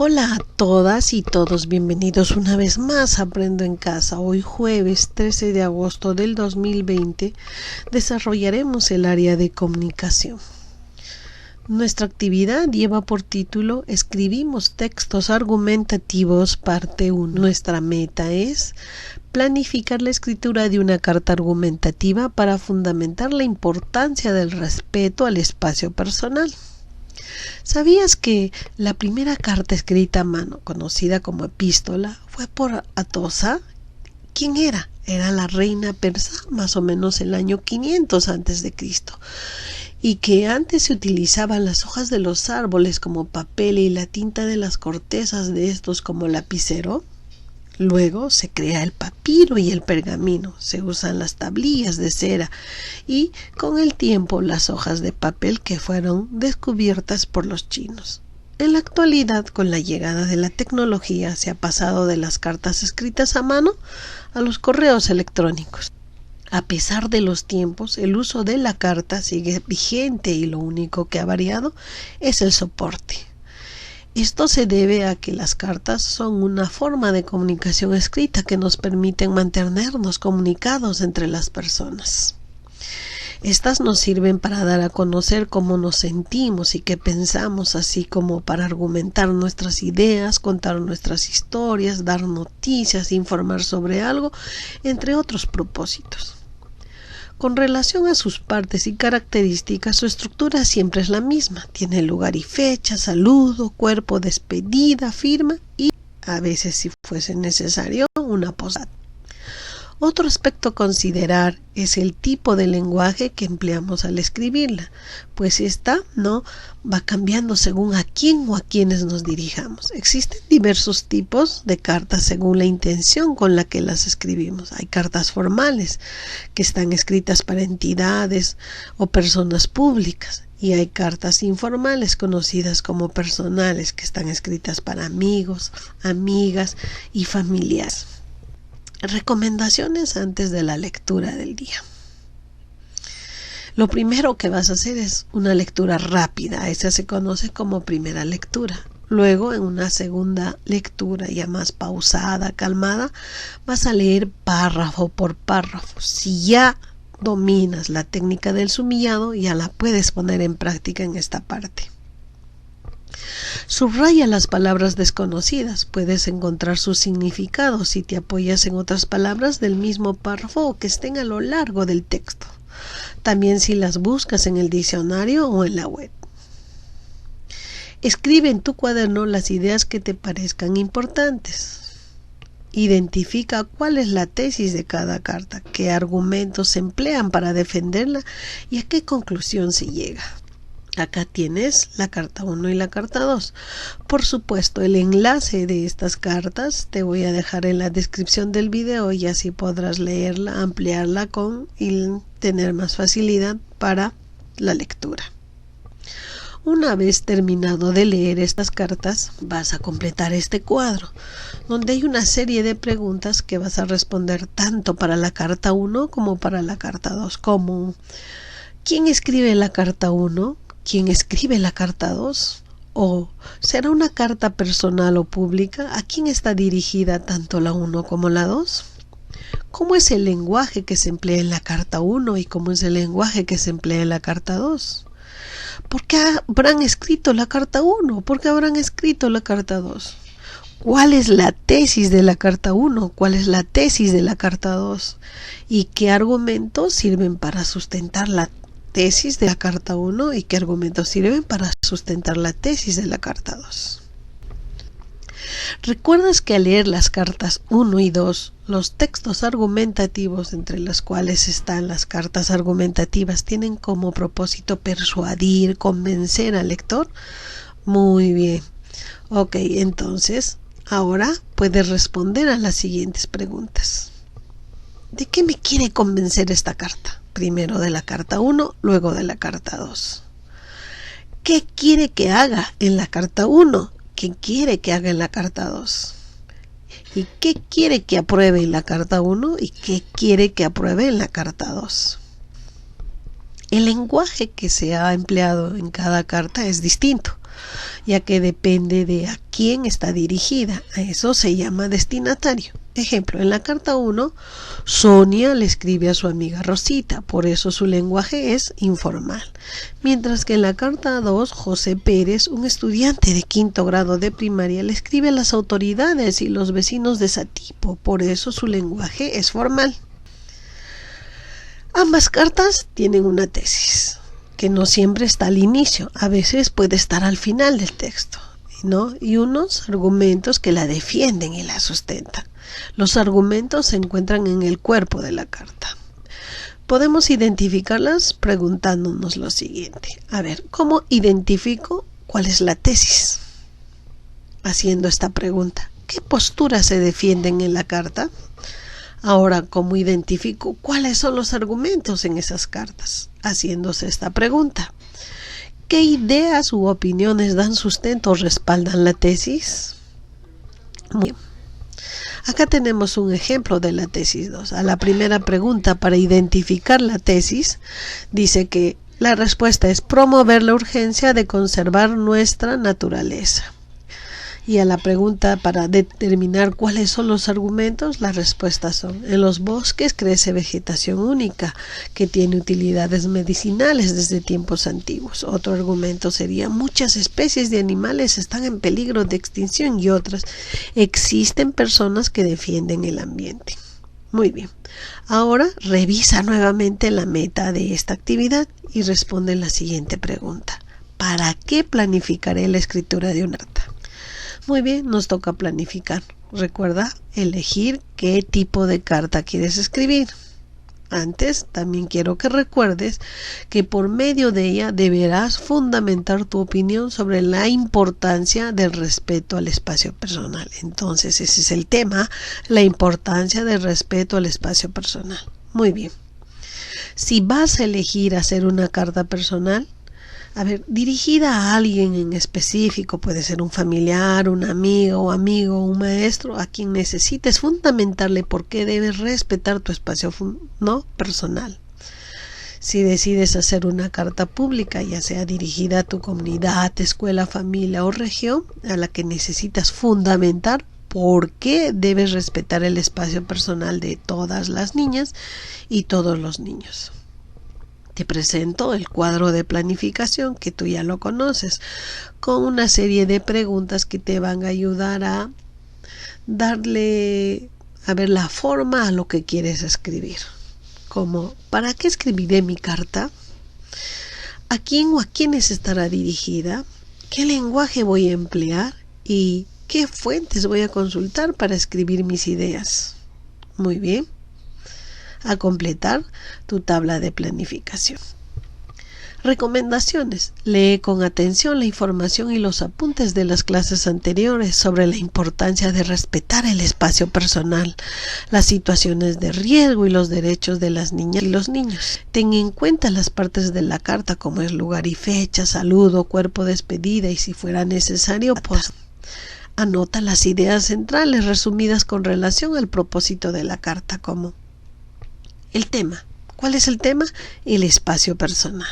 Hola a todas y todos, bienvenidos una vez más a Aprendo en Casa. Hoy jueves 13 de agosto del 2020 desarrollaremos el área de comunicación. Nuestra actividad lleva por título Escribimos textos argumentativos parte 1. Nuestra meta es planificar la escritura de una carta argumentativa para fundamentar la importancia del respeto al espacio personal. ¿Sabías que la primera carta escrita a mano, conocida como epístola, fue por Atosa? ¿Quién era? Era la reina persa, más o menos el año 500 a.C., y que antes se utilizaban las hojas de los árboles como papel y la tinta de las cortezas de estos como lapicero. Luego se crea el papiro y el pergamino, se usan las tablillas de cera y con el tiempo las hojas de papel que fueron descubiertas por los chinos. En la actualidad, con la llegada de la tecnología, se ha pasado de las cartas escritas a mano a los correos electrónicos. A pesar de los tiempos, el uso de la carta sigue vigente y lo único que ha variado es el soporte. Esto se debe a que las cartas son una forma de comunicación escrita que nos permiten mantenernos comunicados entre las personas. Estas nos sirven para dar a conocer cómo nos sentimos y qué pensamos, así como para argumentar nuestras ideas, contar nuestras historias, dar noticias, informar sobre algo, entre otros propósitos. Con relación a sus partes y características, su estructura siempre es la misma. Tiene lugar y fecha, saludo, cuerpo, despedida, firma y, a veces si fuese necesario, una posdata. Otro aspecto a considerar es el tipo de lenguaje que empleamos al escribirla, pues esta no va cambiando según a quién o a quienes nos dirijamos. Existen diversos tipos de cartas según la intención con la que las escribimos. Hay cartas formales que están escritas para entidades o personas públicas, y hay cartas informales conocidas como personales que están escritas para amigos, amigas y familiares. Recomendaciones antes de la lectura del día. Lo primero que vas a hacer es una lectura rápida. Esa se conoce como primera lectura. Luego, en una segunda lectura ya más pausada, calmada, vas a leer párrafo por párrafo. Si ya dominas la técnica del sumillado, ya la puedes poner en práctica en esta parte. Subraya las palabras desconocidas. Puedes encontrar su significado si te apoyas en otras palabras del mismo párrafo o que estén a lo largo del texto. También si las buscas en el diccionario o en la web. Escribe en tu cuaderno las ideas que te parezcan importantes. Identifica cuál es la tesis de cada carta, qué argumentos se emplean para defenderla y a qué conclusión se llega. Acá tienes la carta 1 y la carta 2. Por supuesto, el enlace de estas cartas te voy a dejar en la descripción del video y así podrás leerla, ampliarla y tener más facilidad para la lectura. Una vez terminado de leer estas cartas, vas a completar este cuadro, donde hay una serie de preguntas que vas a responder tanto para la carta 1 como para la carta 2, como ¿quién escribe la carta 1? ¿Quién escribe la carta 2? ¿O será una carta personal o pública? ¿A quién está dirigida tanto la 1 como la 2? ¿Cómo es el lenguaje que se emplea en la carta 1 y cómo es el lenguaje que se emplea en la carta 2? ¿Por qué habrán escrito la carta 1? ¿Por qué habrán escrito la carta 2? ¿Cuál es la tesis de la carta 1? ¿Cuál es la tesis de la carta 2? ¿Y qué argumentos sirven para sustentar la tesis de la carta 1 y qué argumentos sirven para sustentar la tesis de la carta 2? ¿Recuerdas que al leer las cartas 1 y 2, los textos argumentativos entre los cuales están las cartas argumentativas tienen como propósito persuadir, convencer al lector? Muy bien. Ok, entonces ahora puedes responder a las siguientes preguntas. ¿De qué me quiere convencer esta carta? Primero de la carta 1, luego de la carta 2. ¿Qué quiere que haga en la carta 1? ¿Qué quiere que haga en la carta 2? ¿Y qué quiere que apruebe en la carta 1? ¿Y qué quiere que apruebe en la carta 2? El lenguaje que se ha empleado en cada carta es distinto. ya que depende de a quién está dirigida. A eso se llama destinatario. Ejemplo, en la carta 1, Sonia le escribe a su amiga Rosita, por eso su lenguaje es informal. Mientras que en la carta 2, José Pérez, un estudiante de 5º grado de primaria, le escribe a las autoridades y los vecinos de Satipo, por eso su lenguaje es formal. Ambas cartas tienen una tesis, que no siempre está al inicio, a veces puede estar al final del texto, ¿no? Y unos argumentos que la defienden y la sustentan. Los argumentos se encuentran en el cuerpo de la carta. Podemos identificarlas preguntándonos lo siguiente. A ver, ¿cómo identifico cuál es la tesis? Haciendo esta pregunta. ¿Qué posturas se defienden en la carta? Ahora, ¿cómo identifico cuáles son los argumentos en esas cartas? Haciéndose esta pregunta. ¿Qué ideas u opiniones dan sustento o respaldan la tesis? Muy bien. Acá tenemos un ejemplo de la tesis 2. A la primera pregunta, para identificar la tesis, dice que la respuesta es promover la urgencia de conservar nuestra naturaleza. Y a la pregunta para determinar cuáles son los argumentos, las respuestas son: en los bosques crece vegetación única que tiene utilidades medicinales desde tiempos antiguos. Otro argumento sería: muchas especies de animales están en peligro de extinción, y otras: existen personas que defienden el ambiente. Muy bien, ahora revisa nuevamente la meta de esta actividad y responde la siguiente pregunta: ¿para qué planificaré la escritura de una carta? Muy bien, nos toca planificar. Recuerda elegir qué tipo de carta quieres escribir. Antes, también quiero que recuerdes que por medio de ella deberás fundamentar tu opinión sobre la importancia del respeto al espacio personal. Entonces, ese es el tema, la importancia del respeto al espacio personal. Muy bien. Si vas a elegir hacer una carta personal, dirigida a alguien en específico, puede ser un familiar, un amigo, un maestro, a quien necesites fundamentarle por qué debes respetar tu espacio personal. Si decides hacer una carta pública, ya sea dirigida a tu comunidad, escuela, familia o región, a la que necesitas fundamentar por qué debes respetar el espacio personal de todas las niñas y todos los niños. Te presento el cuadro de planificación, que tú ya lo conoces, con una serie de preguntas que te van a ayudar a darle la forma a lo que quieres escribir. Como: ¿para qué escribiré mi carta? ¿A quién o a quiénes estará dirigida? ¿Qué lenguaje voy a emplear? ¿Y qué fuentes voy a consultar para escribir mis ideas? Muy bien. A completar tu tabla de planificación. Recomendaciones: lee con atención la información y los apuntes de las clases anteriores sobre la importancia de respetar el espacio personal, las situaciones de riesgo y los derechos de las niñas y los niños. Ten en cuenta las partes de la carta, como es lugar y fecha, saludo, cuerpo, despedida, y si fuera necesario, anota las ideas centrales resumidas con relación al propósito de la carta, como el tema. ¿Cuál es el tema? El espacio personal.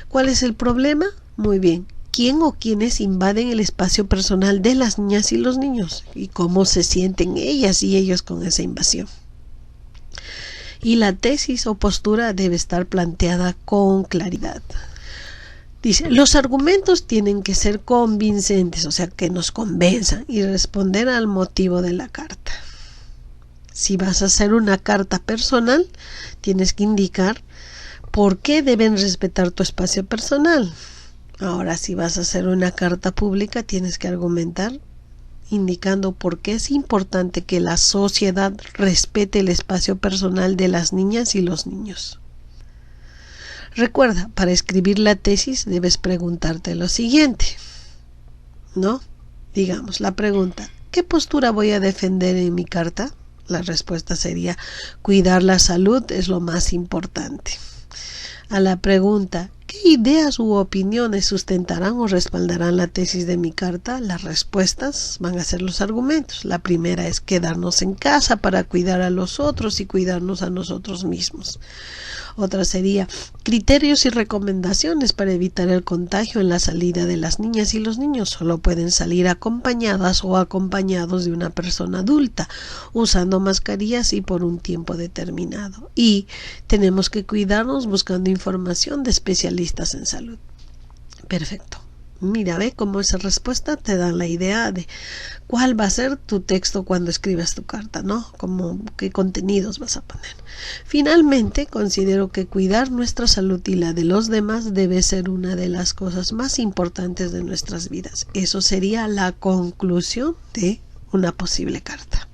¿Cuál es el problema? Muy bien. ¿Quién o quiénes invaden el espacio personal de las niñas y los niños? ¿Y cómo se sienten ellas y ellos con esa invasión? Y la tesis o postura debe estar planteada con claridad. Dice: los argumentos tienen que ser convincentes, o sea, que nos convenzan, y responder al motivo de la carta. Si vas a hacer una carta personal, tienes que indicar por qué deben respetar tu espacio personal. Ahora, si vas a hacer una carta pública, tienes que argumentar indicando por qué es importante que la sociedad respete el espacio personal de las niñas y los niños. Recuerda, para escribir la tesis debes preguntarte lo siguiente, ¿no? Digamos, la pregunta: ¿qué postura voy a defender en mi carta? La respuesta sería: cuidar la salud es lo más importante. A la pregunta: ¿Qué ideas u opiniones sustentarán o respaldarán la tesis de mi carta? Las respuestas van a ser los argumentos. La primera es quedarnos en casa para cuidar a los otros y cuidarnos a nosotros mismos. Otra sería criterios y recomendaciones para evitar el contagio en la salida de las niñas y los niños. Solo pueden salir acompañadas o acompañados de una persona adulta, usando mascarillas y por un tiempo determinado. Y tenemos que cuidarnos buscando información de especialistas en salud. Perfecto. Mira, ve cómo esa respuesta te da la idea de cuál va a ser tu texto cuando escribas tu carta, ¿no? Como qué contenidos vas a poner. Finalmente, considero que cuidar nuestra salud y la de los demás debe ser una de las cosas más importantes de nuestras vidas. Eso sería la conclusión de una posible carta.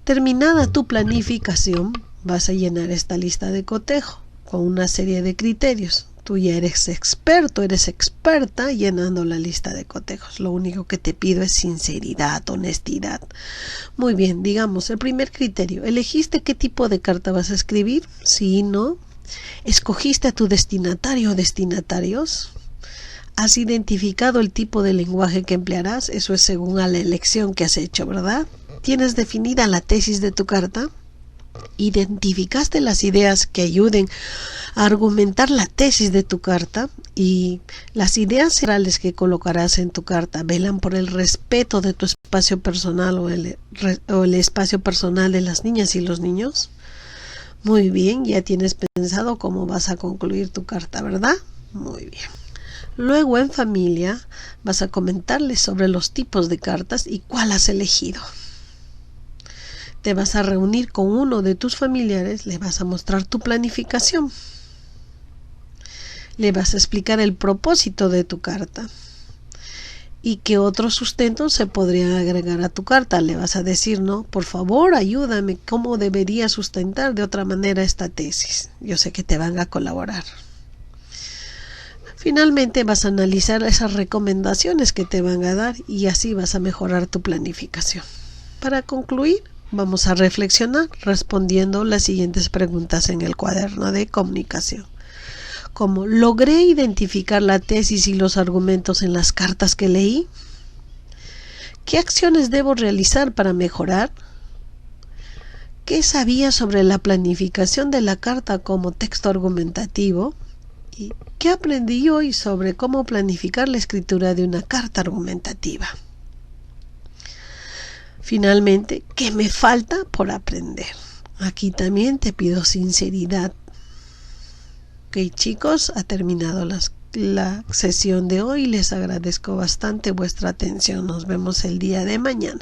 Terminada tu planificación, vas a llenar esta lista de cotejo con una serie de criterios. Tú ya eres experto, eres experta llenando la lista de cotejos. Lo único que te pido es sinceridad, honestidad. Muy bien, digamos, el primer criterio. ¿Elegiste qué tipo de carta vas a escribir? Sí, no. ¿Escogiste a tu destinatario o destinatarios? ¿Has identificado el tipo de lenguaje que emplearás? Eso es según a la elección que has hecho, ¿verdad? ¿Tienes definida la tesis de tu carta? ¿Identificaste las ideas que ayuden a argumentar la tesis de tu carta? Y las ideas centrales que colocarás en tu carta velan por el respeto de tu espacio personal o el espacio personal de las niñas y los niños. Muy bien, ya tienes pensado cómo vas a concluir tu carta, ¿verdad? Muy bien. Luego en familia vas a comentarles sobre los tipos de cartas y cuál has elegido. Te vas a reunir con uno de tus familiares, le vas a mostrar tu planificación. Le vas a explicar el propósito de tu carta y qué otros sustentos se podrían agregar a tu carta. Le vas a decir, no, por favor, ayúdame, cómo debería sustentar de otra manera esta tesis. Yo sé que te van a colaborar. Finalmente vas a analizar esas recomendaciones que te van a dar y así vas a mejorar tu planificación. Para concluir, vamos a reflexionar respondiendo las siguientes preguntas en el cuaderno de comunicación. Como, ¿logré identificar la tesis y los argumentos en las cartas que leí? ¿Qué acciones debo realizar para mejorar? ¿Qué sabía sobre la planificación de la carta como texto argumentativo? ¿Y qué aprendí hoy sobre cómo planificar la escritura de una carta argumentativa? Finalmente, ¿qué me falta por aprender? Aquí también te pido sinceridad. Ok, chicos, ha terminado la sesión de hoy. Les agradezco bastante vuestra atención. Nos vemos el día de mañana.